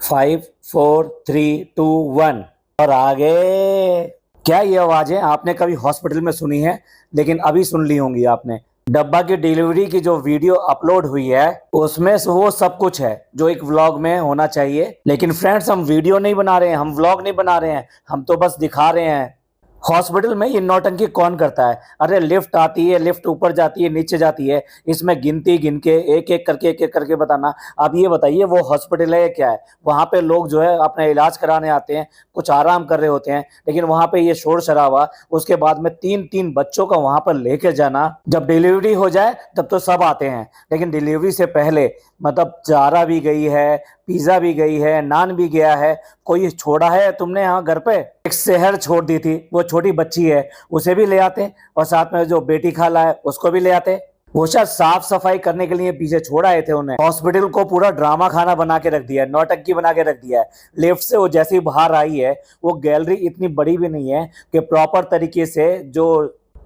5 4 3 2 1 और आगे। क्या ये आवाजें आपने कभी हॉस्पिटल में सुनी है? लेकिन अभी सुन ली होंगी आपने। डब्बा की डिलीवरी की जो वीडियो अपलोड हुई है उसमें से वो सब कुछ है जो एक व्लॉग में होना चाहिए। लेकिन फ्रेंड्स, हम वीडियो नहीं बना रहे हैं, हम व्लॉग नहीं बना रहे हैं, हम तो बस दिखा रहे हैं। हॉस्पिटल में ये नौटंकी कौन करता है? अरे लिफ्ट आती है, लिफ्ट ऊपर जाती है, नीचे जाती है, इसमें गिनती गिन के एक एक करके बताना। अब ये बताइए, वो हॉस्पिटल है क्या है? वहाँ पे लोग जो है अपना इलाज कराने आते हैं, कुछ आराम कर रहे होते हैं, लेकिन वहाँ पे ये शोर शराबा, उसके बाद में तीन तीन बच्चों का वहाँ पर लेके जाना। जब डिलीवरी हो जाए तब तो सब आते हैं, लेकिन डिलीवरी से पहले मतलब जारा भी गई है, पिज्जा भी गई है, नान भी गया है। कोई छोड़ा है तुमने यहाँ घर पे? एक शहर छोड़ दी थी, वो छोटी बच्ची है, उसे भी ले आते, और साथ में जो बेटी खाला है उसको भी ले आते। वो शायद साफ सफाई करने के लिए पीछे छोड़ आए थे उन्हें। हॉस्पिटल को पूरा ड्रामा खाना बना के रख दिया है, नौटंकी बना के रख दिया है। लिफ्ट से वो जैसी बाहर आई है, वो गैलरी इतनी बड़ी भी नहीं है कि प्रॉपर तरीके से जो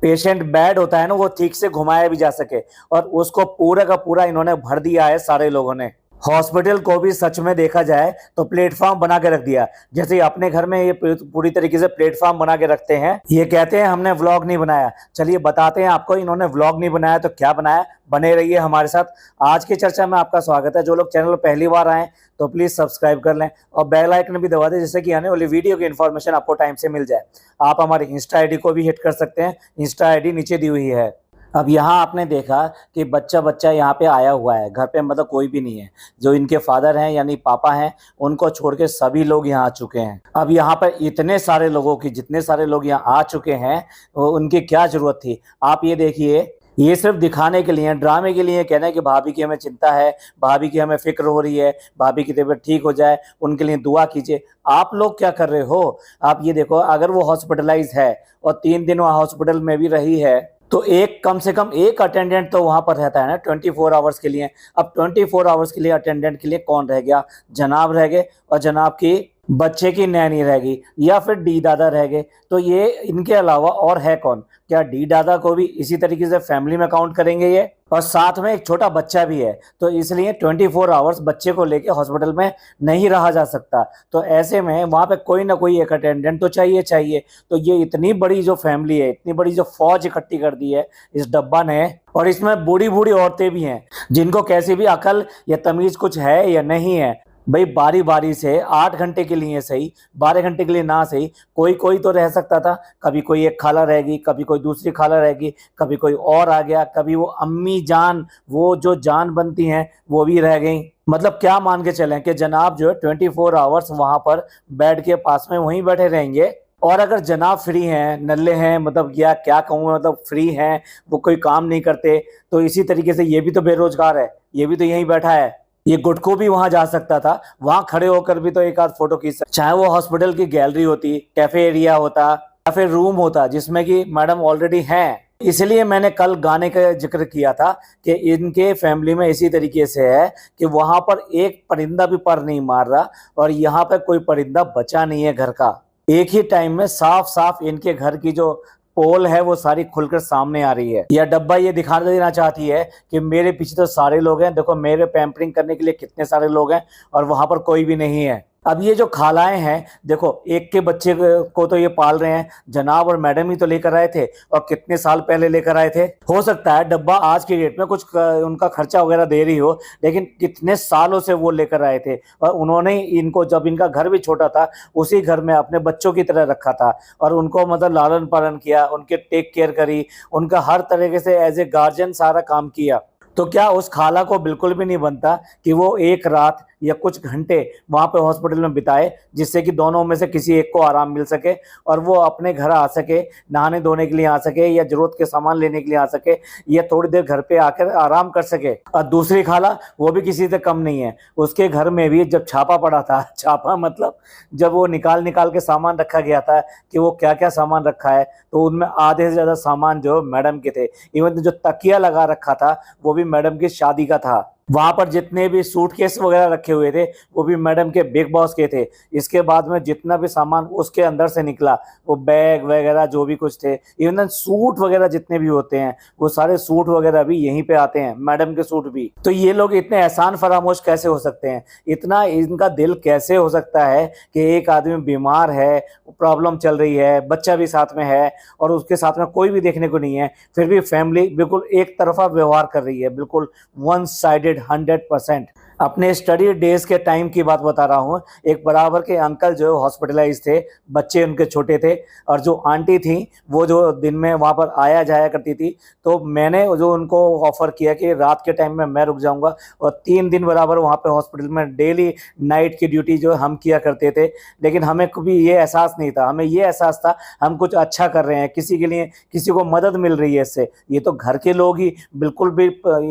पेशेंट बेड होता है ना, वो ठीक से घुमाया भी जा सके, और उसको पूरा का पूरा इन्होंने भर दिया है सारे लोगों ने। हॉस्पिटल को भी सच में देखा जाए तो प्लेटफॉर्म बना के रख दिया, जैसे अपने घर में ये पूरी तरीके से प्लेटफॉर्म बना के रखते हैं। ये कहते हैं हमने व्लॉग नहीं बनाया। चलिए बताते हैं आपको, इन्होंने व्लॉग नहीं बनाया तो क्या बनाया। बने रहिए हमारे साथ। आज की चर्चा में आपका स्वागत है। जो लोग चैनल पर पहली बार आए तो प्लीज सब्सक्राइब कर लें और बेल आइकन भी दबा दें, जिससे कि आने वाली वीडियो की इन्फॉर्मेशन आपको टाइम से मिल जाए। आप हमारी इंस्टा आईडी को भी हिट कर सकते हैं, इंस्टा आईडी नीचे दी हुई है। अब यहाँ आपने देखा कि बच्चा बच्चा यहाँ पे आया हुआ है, घर पे मतलब कोई भी नहीं है। जो इनके फादर हैं यानी पापा हैं, उनको छोड़ के सभी लोग यहाँ आ चुके हैं। अब यहाँ पर इतने सारे लोगों की, जितने सारे लोग यहाँ आ चुके हैं, उनकी क्या जरूरत थी? आप ये देखिए, ये सिर्फ दिखाने के लिए, ड्रामे के लिए कहना है कि भाभी की हमें चिंता है, भाभी की हमें फिक्र हो रही है, भाभी की तबीयत ठीक हो जाए, उनके लिए दुआ कीजिए। आप लोग क्या कर रहे हो? आप ये देखो, अगर वो हॉस्पिटलाइज है और 3 दिन वहाँ हॉस्पिटल में भी रही है, तो एक कम से कम एक अटेंडेंट तो वहां पर रहता है ना 24 आवर्स के लिए। अब 24 आवर्स के लिए अटेंडेंट के लिए कौन रह गया? जनाब रह गए, और जनाब की बच्चे की नैनी रह गई, या फिर डी दादा रह गए। तो ये इनके अलावा और है कौन? क्या डी दादा को भी इसी तरीके से फैमिली में काउंट करेंगे ये? और साथ में एक छोटा बच्चा भी है, तो इसलिए 24 आवर्स बच्चे को लेके हॉस्पिटल में नहीं रहा जा सकता। तो ऐसे में वहां पे कोई ना कोई एक अटेंडेंट तो चाहिए चाहिए। तो ये इतनी बड़ी जो फैमिली है, इतनी बड़ी जो फौज इकट्ठी कर दी है इस डब्बा ने, और इसमें बूढ़ी बूढ़ी औरतें भी हैं जिनको कैसी भी अकल या तमीज कुछ है या नहीं है। भाई बारी बारी से 8 घंटे के लिए सही, 12 घंटे के लिए ना सही, कोई कोई तो रह सकता था। कभी कोई एक खाला रहेगी, कभी कोई दूसरी खाला रहेगी, कभी कोई और आ गया, कभी वो अम्मी जान, वो जो जान बनती हैं वो भी रह गई। मतलब क्या मान के चलें कि जनाब जो है 24 आवर्स वहां पर बेड के पास में वहीं बैठे रहेंगे। और अगर जनाब फ्री हैं, नल्ले हैं, मतलब या क्या कहूँ, मतलब फ्री हैं, वो कोई काम नहीं करते, तो इसी तरीके से ये भी तो बेरोजगार है, ये भी तो यहीं बैठा है। ये गुटको भी वहां जा सकता था, वहां खड़े होकर भी तो एक आध फोटो खींच सकता, चाहे वो हॉस्पिटल की गैलरी होती, कैफे एरिया होता, या फिर रूम होता जिसमें कि मैडम ऑलरेडी हैं। इसलिए मैंने कल गाने का जिक्र किया था कि इनके फैमिली में इसी तरीके से है कि वहां पर एक परिंदा भी पर नहीं मार रहा, और यहाँ पे कोई परिंदा बचा नहीं है घर का। एक ही टाइम में साफ साफ इनके घर की जो पोल है वो सारी खुलकर सामने आ रही है। यह डब्बा ये दिखा देना चाहती है कि मेरे पीछे तो सारे लोग हैं, देखो मेरे पैम्परिंग करने के लिए कितने सारे लोग हैं, और वहां पर कोई भी नहीं है। अब ये जो खालाएं हैं, देखो एक के बच्चे को तो ये पाल रहे हैं, जनाब और मैडम ही तो लेकर आए थे, और कितने साल पहले लेकर आए थे। हो सकता है डब्बा आज की डेट में कुछ उनका खर्चा वगैरह दे रही हो, लेकिन कितने सालों से वो लेकर आए थे, और उन्होंने इनको, जब इनका घर भी छोटा था, उसी घर में अपने बच्चों की तरह रखा था, और उनको मतलब लालन पालन किया, उनके टेक केयर करी, उनका हर तरीके से एज ए गार्जियन सारा काम किया। तो क्या उस खाला को बिल्कुल भी नहीं बनता कि वो एक रात या कुछ घंटे वहां पे हॉस्पिटल में बिताए, जिससे कि दोनों में से किसी एक को आराम मिल सके, और वो अपने घर आ सके, नहाने धोने के लिए आ सके, या जरूरत के सामान लेने के लिए आ सके, या थोड़ी देर घर पे आकर आराम कर सके। और दूसरी खाला, वो भी किसी से कम नहीं है। उसके घर में भी जब छापा पड़ा था, छापा मतलब जब वो निकाल निकाल के सामान रखा गया था कि वो क्या क्या सामान रखा है, तो उनमें आधे से ज्यादा सामान जो मैडम के थे। इवन जो तकिया लगा रखा था वो भी मैडम की शादी का था। वहां पर जितने भी सूटकेस वगैरह रखे हुए थे वो भी मैडम के बिग बॉस के थे। इसके बाद में जितना भी सामान उसके अंदर से निकला, वो बैग वगैरह जो भी कुछ थे, इवन सूट वगैरह जितने भी होते हैं वो सारे सूट वगैरह भी यहीं पे आते हैं, मैडम के सूट भी। तो ये लोग इतने एहसान फरामोश कैसे हो सकते हैं, इतना इनका दिल कैसे हो सकता है कि एक आदमी बीमार है, प्रॉब्लम चल रही है, बच्चा भी साथ में है और उसके साथ में कोई भी देखने को नहीं है, फिर भी फैमिली बिल्कुल एक तरफा व्यवहार कर रही है, बिल्कुल वन साइडेड 100%। अपने स्टडी डेज के टाइम की बात बता रहा हूँ। एक बराबर के अंकल जो हॉस्पिटलाइज थे, बच्चे उनके छोटे थे, और जो आंटी थी वो जो दिन में वहाँ पर आया जाया करती थी, तो मैंने जो उनको ऑफर किया कि रात के टाइम में मैं रुक जाऊंगा, और 3 दिन बराबर वहाँ पे हॉस्पिटल में डेली नाइट की ड्यूटी जो हम किया करते थे। लेकिन हमें कभी ये एहसास नहीं था, हमें ये एहसास था हम कुछ अच्छा कर रहे हैं, किसी के लिए किसी को मदद मिल रही है इससे। ये तो घर के लोग ही बिल्कुल भी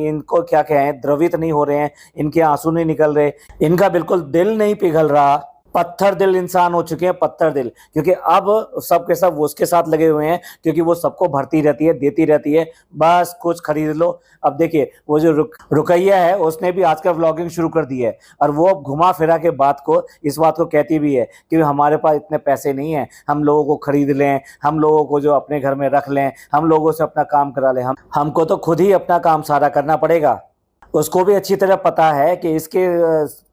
इनको क्या कहें, द्रवित नहीं हो रहे हैं, इनके आंसू नहीं निकल रहे, इनका बिल्कुल दिल नहीं पिघल रहा। पत्थर दिल इंसान हो चुके हैं, पत्थर दिल, क्योंकि अब सब के सब उसके साथ लगे हुए हैं, क्योंकि वो सबको भरती रहती है, देती रहती है, बस कुछ खरीद लो। अब देखिए वो जो रुकैया है उसने भी आजकल व्लॉगिंग शुरू कर दी है, और वो घुमा फिरा के बात को इस बात को कहती भी है कि हमारे पास इतने पैसे नहीं है, हम लोगों को खरीद लें, हम लोगों को जो अपने घर में रख लें, हम लोगों से अपना काम करा लें, हमको तो खुद ही अपना काम सारा करना पड़ेगा। उसको भी अच्छी तरह पता है कि इसके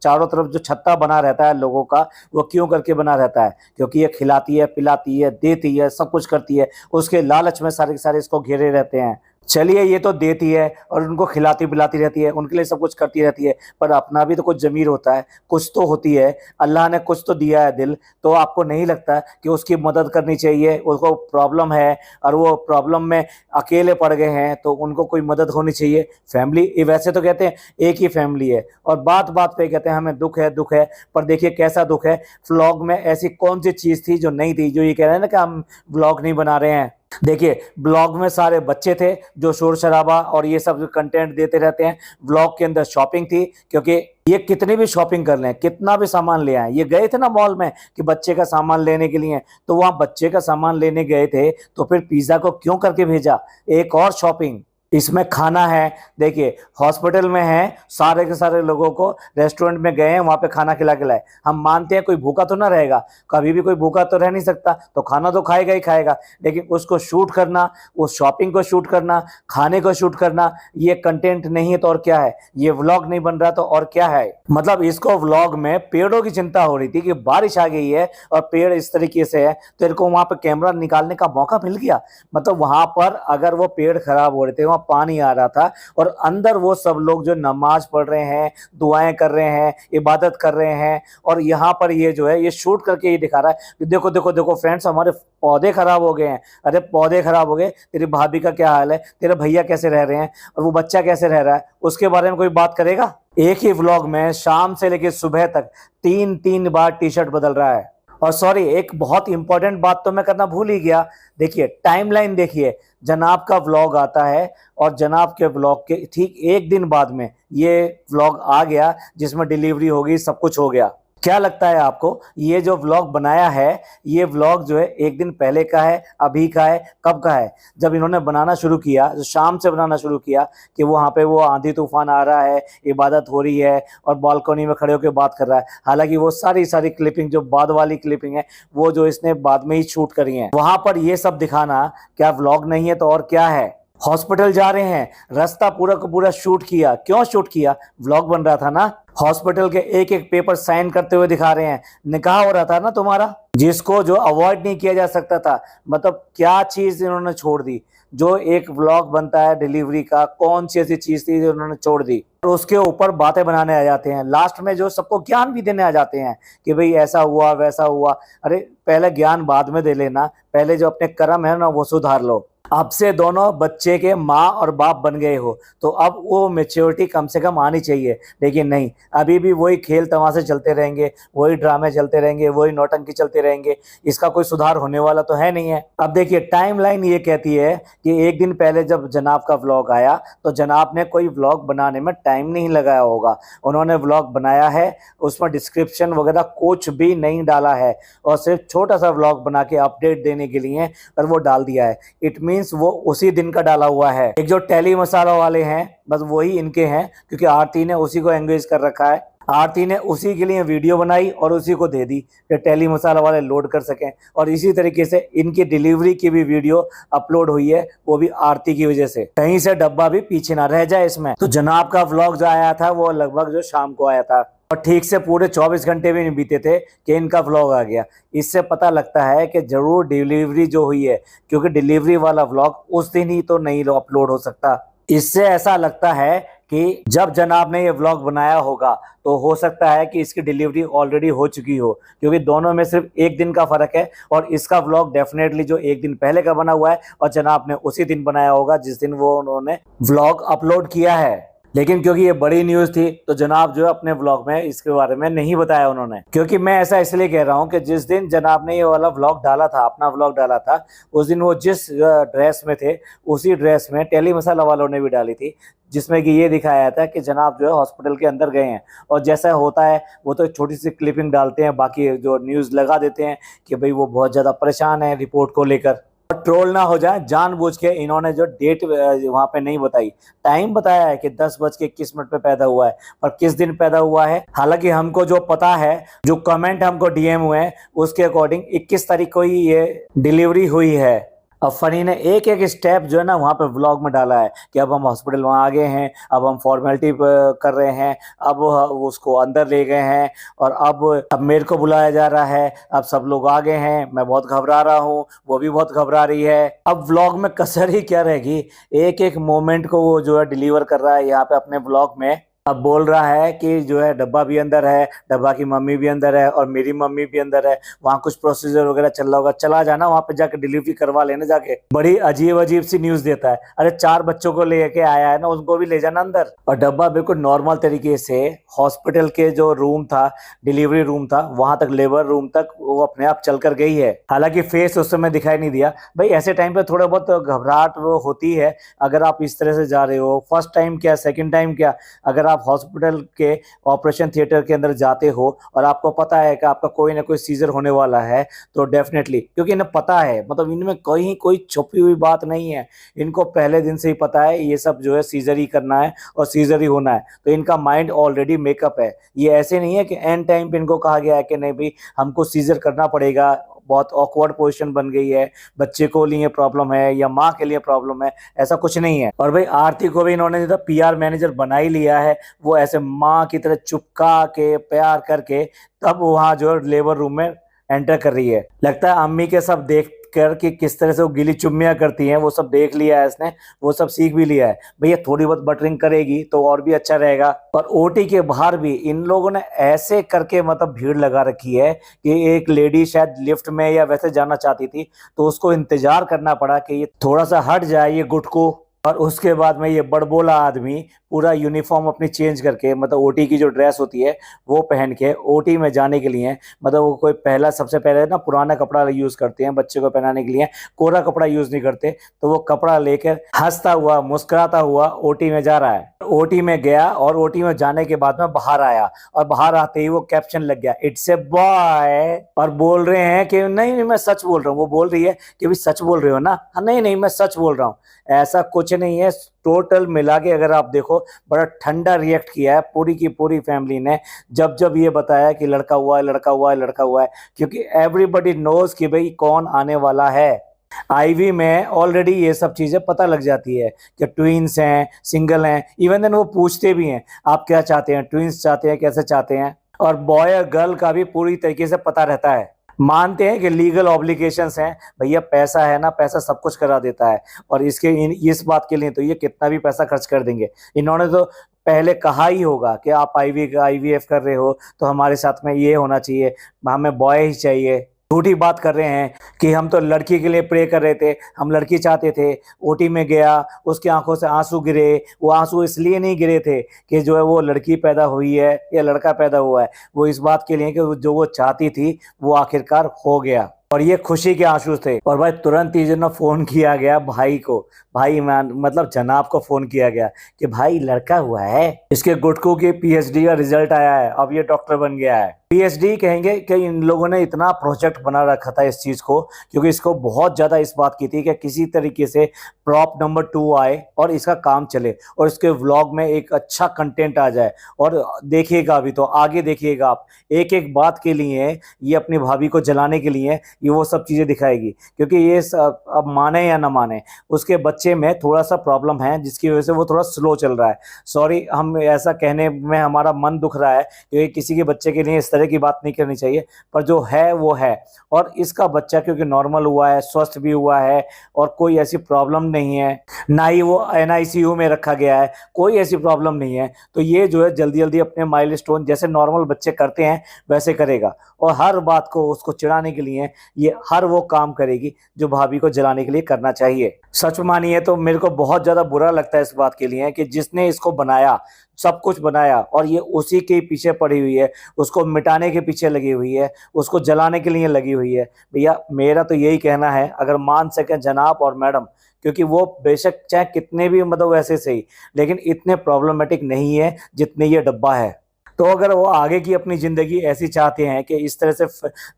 चारों तरफ जो छत्ता बना रहता है लोगों का, वो क्यों करके बना रहता है, क्योंकि ये खिलाती है, पिलाती है, देती है, सब कुछ करती है, उसके लालच में सारे के सारे इसको घेरे रहते हैं। चलिए ये तो देती है और उनको खिलाती पिलाती रहती है, उनके लिए सब कुछ करती रहती है, पर अपना भी तो कुछ ज़मीर होता है, कुछ तो होती है, अल्लाह ने कुछ तो दिया है दिल। तो आपको नहीं लगता कि उसकी मदद करनी चाहिए? उसको प्रॉब्लम है और वो प्रॉब्लम में अकेले पड़ गए हैं, तो उनको कोई मदद होनी चाहिए। फैमिली वैसे तो कहते हैं एक ही फैमिली है, और बात बात पे कहते हैं हमें दुख है दुख है, पर देखिए कैसा दुख है। व्लॉग में ऐसी कौन सी चीज़ थी जो नहीं थी, जो ये कह रहे हैं ना कि हम व्लॉग नहीं बना रहे हैं। देखिए ब्लॉग में सारे बच्चे थे जो शोर शराबा और ये सब कंटेंट देते रहते हैं। ब्लॉग के अंदर शॉपिंग थी, क्योंकि ये कितनी भी शॉपिंग कर लें, कितना भी सामान ले आए, ये गए थे ना मॉल में कि बच्चे का सामान लेने के लिए, तो वहां बच्चे का सामान लेने गए थे, तो फिर पिज्जा को क्यों करके भेजा, एक और शॉपिंग। इसमें खाना है, देखिए हॉस्पिटल में है, सारे के सारे लोगों को रेस्टोरेंट में गए हैं, वहां पे खाना खिला के लाए। हम मानते हैं कोई भूखा तो ना रहेगा, कभी भी कोई भूखा तो रह नहीं सकता, तो खाना तो खाएगा ही खाएगा, लेकिन उसको शूट करना, उस शॉपिंग को शूट करना, खाने को शूट करना, ये कंटेंट नहीं है तो और क्या है? ये व्लॉग नहीं बन रहा तो और क्या है? मतलब इसको व्लॉग में पेड़ों की चिंता हो रही थी कि बारिश आ गई है और पेड़ इस तरीके से है, तो इनको वहां पर कैमरा निकालने का मौका मिल गया। मतलब वहां पर अगर वो पेड़ खराब हो रहे थे, पानी आ रहा था, और अंदर वो सब लोग जो नमाज पढ़ रहे हैं, दुआएं कर रहे हैं, इबादत कर रहे हैं, और यहाँ पर ये जो है ये शूट करके ये दिखा रहा है कि देखो देखो देखो फ्रेंड्स, हमारे पौधे खराब हो गए हैं। अरे पौधे खराब हो गए, तेरी भाभी का क्या हाल है, तेरे भैया कैसे रह रहे हैं, और वो बच्चा कैसे रह रहा है, उसके बारे में कोई बात करेगा? एक ही व्लॉग में शाम से लेकर सुबह तक 3-3 बार टी शर्ट बदल रहा है। और सॉरी, एक बहुत इंपॉर्टेंट बात तो मैं करना भूल ही गया। देखिए टाइमलाइन देखिए, जनाब का व्लॉग आता है और जनाब के व्लॉग के ठीक एक दिन बाद में ये व्लॉग आ गया, जिसमें डिलीवरी हो गई, सब कुछ हो गया। क्या लगता है आपको, ये जो व्लॉग बनाया है, ये व्लॉग जो है एक दिन पहले का है, अभी का है, कब का है? जब इन्होंने बनाना शुरू किया, जो शाम से बनाना शुरू किया कि वहाँ पे वो आंधी तूफान आ रहा है, इबादत हो रही है और बालकनी में खड़े होकर बात कर रहा है। हालांकि वो सारी सारी क्लिपिंग, जो बाद वाली क्लिपिंग है, वो जो इसने बाद में ही शूट करी है। वहां पर ये सब दिखाना क्या व्लॉग नहीं है तो और क्या है? हॉस्पिटल जा रहे हैं, रास्ता पूरा का पूरा शूट किया, क्यों शूट किया? व्लॉग बन रहा था ना। हॉस्पिटल के एक एक पेपर साइन करते हुए दिखा रहे हैं, निकाह हो रहा था ना तुम्हारा, जिसको जो अवॉइड नहीं किया जा सकता था। मतलब क्या चीज इन्होंने छोड़ दी? जो एक व्लॉग बनता है डिलीवरी का, कौन सी ऐसी चीज थी जो उन्होंने छोड़ दी? और उसके ऊपर बातें बनाने आ जाते हैं, लास्ट में जो सबको ज्ञान भी देने आ जाते हैं कि भाई ऐसा हुआ वैसा हुआ। अरे पहले ज्ञान बाद में दे लेना, पहले जो अपने कर्म है ना वो सुधार लो। अब से दोनों बच्चे के माँ और बाप बन गए हो, तो अब वो मैच्योरिटी कम से कम आनी चाहिए। लेकिन नहीं, अभी भी वही खेल तमाशे चलते रहेंगे, वही ड्रामे चलते रहेंगे, वही नौटंकी चलते रहेंगे। इसका कोई सुधार होने वाला तो है नहीं है। अब देखिए टाइमलाइन ये कहती है कि एक दिन पहले जब जनाब का व्लॉग आया, तो जनाब ने कोई व्लॉग बनाने में टाइम नहीं लगाया होगा। उन्होंने व्लॉग बनाया है, उसमें डिस्क्रिप्शन वगैरह कुछ भी नहीं डाला है, और सिर्फ छोटा सा व्लॉग बना के अपडेट देने के लिए और वो डाल दिया है। इट मीन मीन्स वो उसी दिन का डाला हुआ है। एक जो टेली मसाला वाले हैं बस वही इनके हैं, क्योंकि आरती ने उसी को एंगेज कर रखा है। आरती ने उसी के लिए वीडियो बनाई और उसी को दे दी कि टेली मसाला वाले लोड कर सकें। और इसी तरीके से इनकी डिलीवरी की भी वीडियो अपलोड हुई है, वो भी आरती की वजह से। कहीं से डब्बा भी पीछे ना रह जाए इसमें। तो जनाब का व्लॉग जो आया था वो लगभग जो शाम को आया था और ठीक से पूरे 24 घंटे भी नहीं बीते थे कि इनका व्लॉग आ गया। इससे पता लगता है कि जरूर डिलीवरी जो हुई है, क्योंकि डिलीवरी वाला व्लॉग उस दिन ही तो नहीं अपलोड हो सकता। इससे ऐसा लगता है कि जब जनाब ने ये व्लॉग बनाया होगा तो हो सकता है कि इसकी डिलीवरी ऑलरेडी हो चुकी हो, क्योंकि दोनों में सिर्फ एक दिन का फर्क है। और इसका व्लॉग डेफिनेटली जो एक दिन पहले का बना हुआ है और जनाब ने उसी दिन बनाया होगा जिस दिन वो उन्होंने व्लॉग अपलोड किया है। लेकिन क्योंकि ये बड़ी न्यूज थी तो जनाब जो है अपने व्लॉग में इसके बारे में नहीं बताया उन्होंने। क्योंकि मैं ऐसा इसलिए कह रहा हूँ कि जिस दिन जनाब ने ये वाला व्लॉग डाला था, अपना व्लॉग डाला था, उस दिन वो जिस ड्रेस में थे उसी ड्रेस में टेली मसाला वालों ने भी डाली थी, जिसमें कि ये दिखाया था कि जनाब जो है हॉस्पिटल के अंदर गए हैं। और जैसा होता है वो तो एक छोटी सी क्लिपिंग डालते हैं, बाकी जो न्यूज़ लगा देते हैं कि भाई वो बहुत ज़्यादा परेशान है रिपोर्ट को लेकर। और ट्रोल ना हो जाए जानबूझ के इन्होंने जो डेट वहां पे नहीं बताई, टाइम बताया है कि 10:21 पे पैदा हुआ है, पर किस दिन पैदा हुआ है हालांकि हमको जो पता है, जो कमेंट हमको डीएम हुए हैं उसके अकॉर्डिंग 21 तारीख को ही ये डिलीवरी हुई है। अब फनी ने एक एक स्टेप जो है ना वहाँ पे व्लॉग में डाला है कि अब हम हॉस्पिटल वहाँ आ गए हैं, अब हम फॉर्मेलिटी कर रहे हैं, अब उसको अंदर ले गए हैं और अब मेरे को बुलाया जा रहा है, अब सब लोग आ गए हैं, मैं बहुत घबरा रहा हूँ, वो भी बहुत घबरा रही है। अब व्लॉग में कसर ही क्या रहेगी, एक एक मोमेंट को वो जो है डिलीवर कर रहा है यहाँ पे अपने व्लॉग में। अब बोल रहा है कि जो है डब्बा भी अंदर है, डब्बा की मम्मी भी अंदर है और मेरी मम्मी भी अंदर है, वहाँ कुछ प्रोसीजर वगैरह चल रहा होगा, चला जाना वहाँ पे जाके डिलीवरी करवा लेना जाके। बड़ी अजीब अजीब सी न्यूज देता है। अरे 4 बच्चों को लेके आया है ना, उनको भी ले जाना अंदर। और डब्बा बिल्कुल नॉर्मल तरीके से हॉस्पिटल के जो रूम था, डिलीवरी रूम था, वहां तक लेबर रूम तक वो अपने आप चल कर गई है। हालांकि फेस उस समय दिखाई नहीं दिया। भाई ऐसे टाइम पे थोड़ा बहुत घबराहट वो होती है, अगर आप इस तरह से जा रहे हो, फर्स्ट टाइम क्या सेकेंड टाइम क्या, अगर आप हॉस्पिटल के ऑपरेशन थिएटर के अंदर जाते हो और आपको पता है कि आपका कोई ना कोई सीजर होने वाला है, तो डेफिनेटली, क्योंकि इन्हें पता है, मतलब इनमें कहीं कोई छुपी हुई बात नहीं है, इनको पहले दिन से ही पता है ये सब जो है सीजर ही करना है और सीजर ही होना है। तो इनका माइंड ऑलरेडी मेकअप है। ये ऐसे नहीं है कि एंड टाइम पे इनको कहा गया है कि नहीं भाई हमको सीजर करना पड़ेगा, बहुत ऑकवर्ड पोजीशन बन गई है, बच्चे को लिए प्रॉब्लम है या माँ के लिए प्रॉब्लम है, ऐसा कुछ नहीं है। और भाई आरती को भी इन्होंने जो पीआर मैनेजर बना ही लिया है, वो ऐसे माँ की तरह चुपका के प्यार करके तब वहाँ जो लेबर रूम में एंटर कर रही है। लगता है अम्मी के सब देख कर कि किस तरह से वो गिली चुम्मियां करती हैं, वो सब देख लिया है इसने, वो सब सीख भी लिया है। भैया थोड़ी बहुत बटरिंग करेगी तो और भी अच्छा रहेगा। और ओटी के बाहर भी इन लोगों ने ऐसे करके मतलब भीड़ लगा रखी है कि एक लेडी शायद लिफ्ट में या वैसे जाना चाहती थी तो उसको इंतजार करना पड़ा कि ये थोड़ा सा हट जाए ये गुट को। और उसके बाद में ये बड़बोला आदमी पूरा यूनिफॉर्म अपनी चेंज करके, मतलब ओटी की जो ड्रेस होती है वो पहन के ओटी में जाने के लिए, मतलब वो कोई पहला सबसे पहले ना पुराना कपड़ा यूज करते हैं बच्चे को पहनाने के लिए, कोरा कपड़ा यूज नहीं करते, तो वो कपड़ा लेकर हंसता हुआ मुस्कुराता हुआ ओटी में जा रहा है। ओटी में गया और ओटी में जाने के बाद में बाहर आया और बाहर आते ही वो कैप्शन लग गया, इट्स ए बॉय। और बोल रहे हैं कि नहीं मैं सच बोल रहा हूँ। वो बोल रही है कि भाई सच बोल रहे हो ना? नहीं मैं सच बोल रहा हूँ। ऐसा कुछ नहीं है। टोटल मिला के अगर आप देखो बड़ा ठंडा रिएक्ट किया है पूरी की पूरी फैमिली ने जब जब ये बताया कि लड़का हुआ है लड़का हुआ है लड़का हुआ है, क्योंकि एवरीबडी नोज कि भाई कौन आने वाला है। आईवी में ऑलरेडी ये सब चीजें पता लग जाती है कि ट्विंस हैं, सिंगल हैं, इवन देन वो पूछते भी हैं आप क्या चाहते हैं, ट्विंस चाहते हैं, कैसे चाहते हैं। और बॉय और गर्ल का भी पूरी तरीके से पता रहता है। मानते हैं कि लीगल ऑब्लिगेशंस हैं, भैया पैसा है ना, पैसा सब कुछ करा देता है। और इस बात के लिए तो ये कितना भी पैसा खर्च कर देंगे। इन्होंने तो पहले कहा ही होगा कि आप आईवीएफ कर रहे हो तो हमारे साथ में ये होना चाहिए, हमें बॉय ही चाहिए। झूठी बात कर रहे हैं कि हम तो लड़की के लिए प्रे कर रहे थे, हम लड़की चाहते थे। ओटी में गया, उसकी आंखों से आंसू गिरे। वो आंसू इसलिए नहीं गिरे थे कि जो है वो लड़की पैदा हुई है या लड़का पैदा हुआ है, वो इस बात के लिए कि जो वो चाहती थी वो आखिरकार हो गया। और ये खुशी के आंसू थे। और भाई तुरंत ही जो ना फोन किया गया भाई को, भाई मतलब जनाब को फोन किया गया कि भाई लड़का हुआ है, इसके गुटकू की पीएचडी का रिजल्ट आया है, अब ये डॉक्टर बन गया है। पीएचडी कहेंगे कि इन लोगों ने इतना प्रोजेक्ट बना रखा था इस चीज़ को, क्योंकि इसको बहुत ज़्यादा इस बात की थी कि किसी तरीके से प्रॉप नंबर 2 आए और इसका काम चले और इसके व्लॉग में एक अच्छा कंटेंट आ जाए। और देखिएगा, अभी तो आगे देखिएगा आप, एक एक बात के लिए ये अपनी भाभी को जलाने के लिए ये वो सब चीज़ें दिखाएगी, क्योंकि ये अब माने या ना माने उसके बच्चे में थोड़ा सा प्रॉब्लम है जिसकी वजह से वो थोड़ा स्लो चल रहा है। सॉरी, हम ऐसा कहने में हमारा मन दुख रहा है, क्योंकि किसी के बच्चे के लिए इस तरह की बात नहीं करनी चाहिए, पर जो है वो है। और इसका बच्चा क्योंकि नॉर्मल हुआ है, स्वस्थ भी हुआ है और कोई ऐसी प्रॉब्लम नहीं है, ना ही वो एनआईसीयू में रखा गया है, कोई ऐसी प्रॉब्लम नहीं है, तो ये जो है जल्दी जल्दी अपने माइलस्टोन जैसे नॉर्मल बच्चे करते हैं वैसे करेगा। और हर बात को उसको चिढ़ाने के लिए ये हर वो काम करेगी जो भाभी को जलाने के लिए करना चाहिए। सच मानिए तो मेरे को बहुत ज़्यादा बुरा लगता है इस बात के लिए कि जिसने इसको बनाया, सब कुछ बनाया, और ये उसी के पीछे पड़ी हुई है, उसको मिटाने के पीछे लगी हुई है, उसको जलाने के लिए लगी हुई है। भैया मेरा तो यही कहना है, अगर मान सकें जनाब और मैडम, क्योंकि वो बेशक चाहे कितने भी मतलब वैसे सही, लेकिन इतने प्रॉब्लमेटिक नहीं है जितने ये डब्बा है। तो अगर वो आगे की अपनी ज़िंदगी ऐसी चाहते हैं कि इस तरह से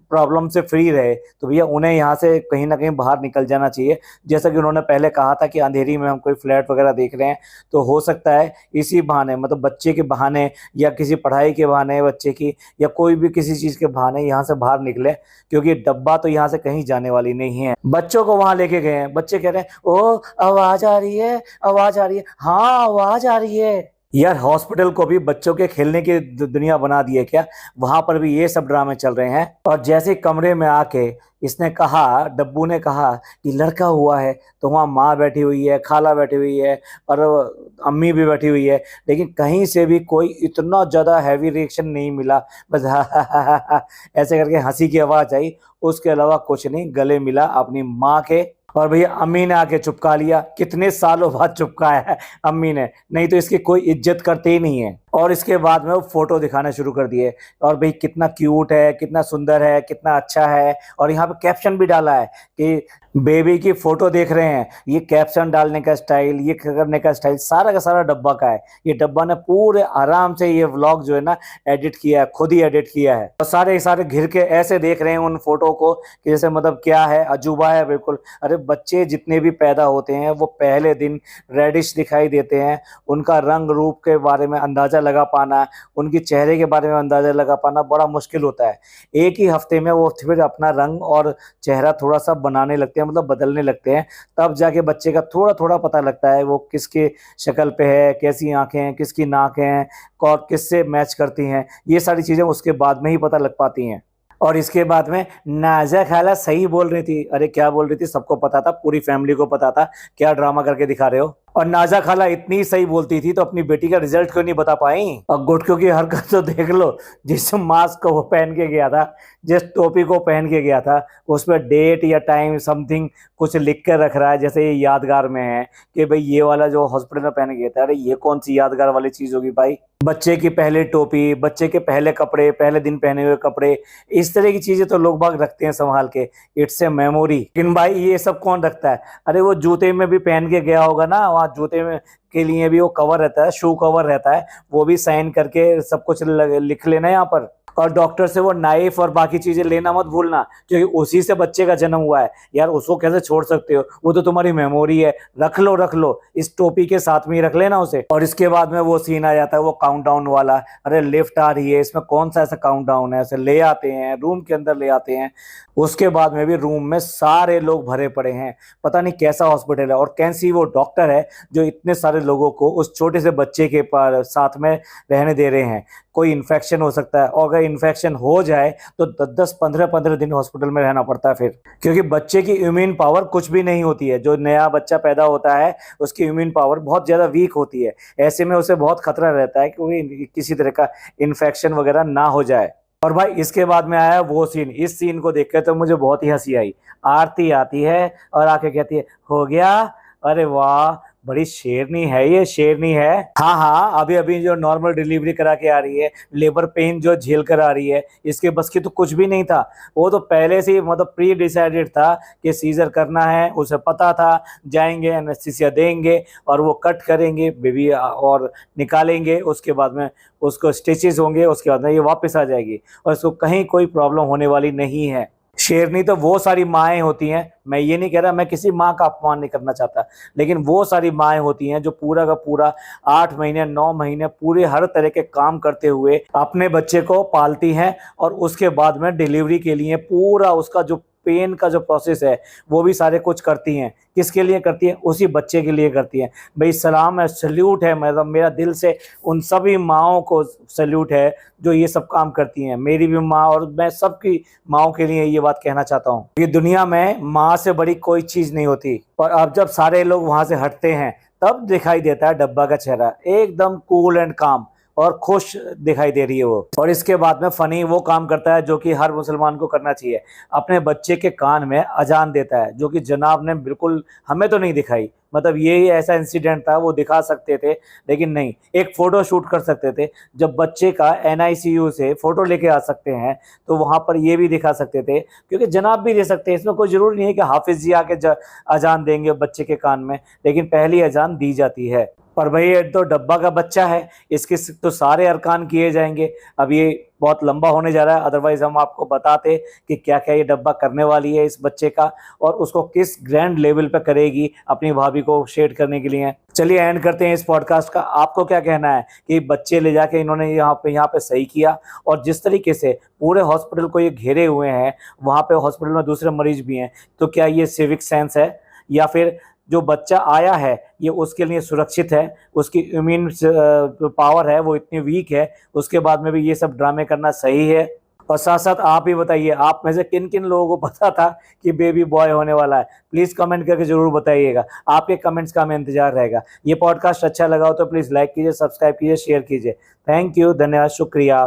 प्रॉब्लम से फ्री रहे, तो भैया उन्हें यहाँ से कहीं ना कहीं बाहर निकल जाना चाहिए। जैसा कि उन्होंने पहले कहा था कि अंधेरी में हम कोई फ्लैट वगैरह देख रहे हैं, तो हो सकता है इसी बहाने, मतलब बच्चे के बहाने या किसी पढ़ाई के बहाने बच्चे की, या कोई भी किसी चीज़ के बहाने यहाँ से बाहर निकले, क्योंकि डब्बा तो यहाँ से कहीं जाने वाली नहीं है। बच्चों को वहाँ लेके गए हैं, बच्चे कह रहे हैं ओ आवाज़ आ रही है, आवाज़ आ रही है। हाँ आवाज़ आ रही है। यार हॉस्पिटल को भी बच्चों के खेलने की दुनिया बना दी है क्या? वहां पर भी ये सब ड्रामे चल रहे हैं। और जैसे कमरे में आके इसने कहा, डब्बू ने कहा कि लड़का हुआ है, तो वहाँ माँ बैठी हुई है, खाला बैठी हुई है और अम्मी भी बैठी हुई है, लेकिन कहीं से भी कोई इतना ज़्यादा हैवी रिएक्शन नहीं मिला। बस ऐसे करके हंसी की आवाज़ आई, उसके अलावा कुछ नहीं। गले मिला अपनी माँ के, और भैया अम्मी ने आके चुपका लिया। कितने सालों बाद चुपकाया है अम्मी ने, नहीं तो इसकी कोई इज्जत करते ही नहीं है। और इसके बाद में वो फोटो दिखाना शुरू कर दिए, और भाई कितना क्यूट है, कितना सुंदर है, कितना अच्छा है। और यहाँ पे कैप्शन भी डाला है कि बेबी की फोटो देख रहे हैं। ये कैप्शन डालने का स्टाइल, ये करने का स्टाइल सारा का सारा डब्बा का है। ये डब्बा ने पूरे आराम से ये व्लॉग जो है ना एडिट किया है, खुद ही एडिट किया है। और सारे सारे घिर के ऐसे देख रहे हैं उन फोटो को कि जैसे मतलब क्या है, अजूबा है बिल्कुल। अरे बच्चे जितने भी पैदा होते हैं वो पहले दिन रेडिश दिखाई देते हैं। उनका रंग रूप के बारे में अंदाज़ा लगा पाना, उनके चेहरे के बारे में अंदाज़ा लगा पाना बड़ा मुश्किल होता है। एक ही हफ्ते में वो फिर अपना रंग और चेहरा थोड़ा सा बनाने लगते हैं, मतलब बदलने लगते हैं। तब जाके बच्चे का थोड़ा थोड़ा पता लगता है वो किसके शक्ल पे है, कैसी आंखें हैं, किसकी नाक हैं और किससे मैच करती हैं। ये सारी चीज़ें उसके बाद में ही पता लग पाती हैं। और इसके बाद में नाज़ा खाला सही बोल रही थी। अरे क्या बोल रही थी? सबको पता था, पूरी फैमिली को पता था। क्या ड्रामा करके दिखा रहे हो? और नाज़ा खाला इतनी सही बोलती थी तो अपनी बेटी का रिजल्ट क्यों नहीं बता पाई? और गुटकों की हरकत तो देख लो। जिस मास्क को वो पहन के गया था, जिस टोपी को पहन के गया था, उस पर डेट या टाइम समथिंग कुछ लिख कर रख रहा है, जैसे ये यादगार में है कि भाई ये वाला जो हॉस्पिटल में पहन गया था। अरे ये कौन सी यादगार वाली चीज़ होगी भाई? बच्चे की पहली टोपी, बच्चे के पहले कपड़े, पहले दिन पहने हुए कपड़े, इस तरह की चीज़ें तो लोग बाग रखते हैं संभाल के। It's a memory. लेकिन भाई ये सब कौन रखता है? अरे वो जूते में भी पहन के गया होगा ना, वहाँ जूते में के लिए भी वो कवर रहता है, शू कवर रहता है, वो भी साइन करके सब कुछ लिख लेना यहाँ पर। और डॉक्टर से वो नाइफ और बाकी चीजें लेना मत भूलना, क्योंकि उसी से बच्चे का जन्म हुआ है। यार उसको कैसे छोड़ सकते हो? वो तो तुम्हारी मेमोरी है। रख लो रख लो, इस टोपी के साथ में ही रख लेना उसे। और इसके बाद में वो सीन आ जाता है, वो काउंटडाउन वाला। अरे लिफ्ट आ रही है, इसमें कौन सा ऐसा काउंटडाउन है? ऐसे ले आते हैं, रूम के अंदर ले आते हैं। उसके बाद में भी रूम में सारे लोग भरे पड़े हैं। पता नहीं कैसा हॉस्पिटल है और कैसी वो डॉक्टर है जो इतने सारे लोगों को उस छोटे से बच्चे के साथ में रहने दे रहे हैं। कोई इन्फेक्शन हो सकता है, और अगर इन्फेक्शन हो जाए तो 10-10, 15-15 दिन हॉस्पिटल में रहना पड़ता है फिर, क्योंकि बच्चे की इम्यून पावर कुछ भी नहीं होती है। जो नया बच्चा पैदा होता है उसकी इम्यून पावर बहुत ज़्यादा वीक होती है। ऐसे में उसे बहुत खतरा रहता है कि किसी तरह का इन्फेक्शन वगैरह ना हो जाए। और भाई इसके बाद में आया वो सीन। इस सीन को देख कर तो मुझे बहुत ही हंसी आई। आरती आती है और आके कहती है हो गया। अरे वाह, बड़ी शेरनी है, ये शेरनी है। हाँ हाँ, अभी अभी जो नॉर्मल डिलीवरी करा के आ रही है, लेबर पेन जो झेल कर आ रही है, इसके बस की तो कुछ भी नहीं था। वो तो पहले से ही मतलब प्री डिसाइडेड था कि सीजर करना है, उसे पता था। जाएंगे, एनेस्थीसिया देंगे और वो कट करेंगे बेबी और निकालेंगे। उसके बाद में उसको स्टिचेस होंगे, उसके बाद में ये वापस आ जाएगी और इसको कहीं कोई प्रॉब्लम होने वाली नहीं है। शेरनी तो वो सारी माएँ होती हैं, मैं ये नहीं कह रहा, मैं किसी माँ का अपमान नहीं करना चाहता, लेकिन वो सारी माएँ होती हैं जो पूरा का पूरा 8 महीने 9 महीने पूरे हर तरह के काम करते हुए अपने बच्चे को पालती हैं और उसके बाद में डिलीवरी के लिए पूरा उसका जो पेन का जो प्रोसेस है वो भी सारे कुछ करती हैं। किसके लिए करती हैं? उसी बच्चे के लिए करती हैं। भाई सलाम है, सल्यूट है, मतलब मेरा दिल से उन सभी माँओं को सल्यूट है जो ये सब काम करती हैं। मेरी भी माँ और मैं सबकी माँओं के लिए ये बात कहना चाहता हूँ कि दुनिया में माँ से बड़ी कोई चीज़ नहीं होती। और अब जब सारे लोग वहाँ से हटते हैं तब दिखाई देता है डब्बा का चेहरा एकदम कूल एंड काम और खुश दिखाई दे रही है वो। और इसके बाद में फनी वो काम करता है जो कि हर मुसलमान को करना चाहिए, अपने बच्चे के कान में अजान देता है, जो कि जनाब ने बिल्कुल हमें तो नहीं दिखाई। मतलब ये ऐसा इंसिडेंट था, वो दिखा सकते थे लेकिन नहीं, एक फ़ोटो शूट कर सकते थे। जब बच्चे का NICU से फ़ोटो लेके आ सकते हैं तो वहाँ पर ये भी दिखा सकते थे, क्योंकि जनाब भी दे सकते हैं। इसमें कोई ज़रूरी नहीं है कि हाफिज़ जी आके अजान देंगे बच्चे के कान में, लेकिन पहली अजान दी जाती है। पर भाई ये तो डब्बा का बच्चा है, इसके तो सारे अरकान किए जाएंगे। अब ये बहुत लंबा होने जा रहा है, अदरवाइज हम आपको बताते कि क्या क्या ये डब्बा करने वाली है इस बच्चे का और उसको किस ग्रैंड लेवल पे करेगी अपनी भाभी को शेड करने के लिए। चलिए एंड करते हैं इस पॉडकास्ट का। आपको क्या कहना है कि बच्चे ले जाके इन्होंने यहाँ पे सही किया? और जिस तरीके से पूरे हॉस्पिटल को ये घेरे हुए हैं, वहाँ पे हॉस्पिटल में दूसरे मरीज भी हैं, तो क्या ये सिविक सेंस है या फिर जो बच्चा आया है ये उसके लिए सुरक्षित है? उसकी इम्यून पावर है वो इतनी वीक है, उसके बाद में भी ये सब ड्रामे करना सही है? और साथ साथ आप ही बताइए, आप में से किन किन लोगों को पता था कि बेबी बॉय होने वाला है? प्लीज़ कमेंट करके ज़रूर बताइएगा, आपके कमेंट्स का हमें इंतजार रहेगा। ये पॉडकास्ट अच्छा लगा हो तो प्लीज़ लाइक कीजिए, सब्सक्राइब कीजिए, शेयर कीजिए। थैंक यू, धन्यवाद, शुक्रिया।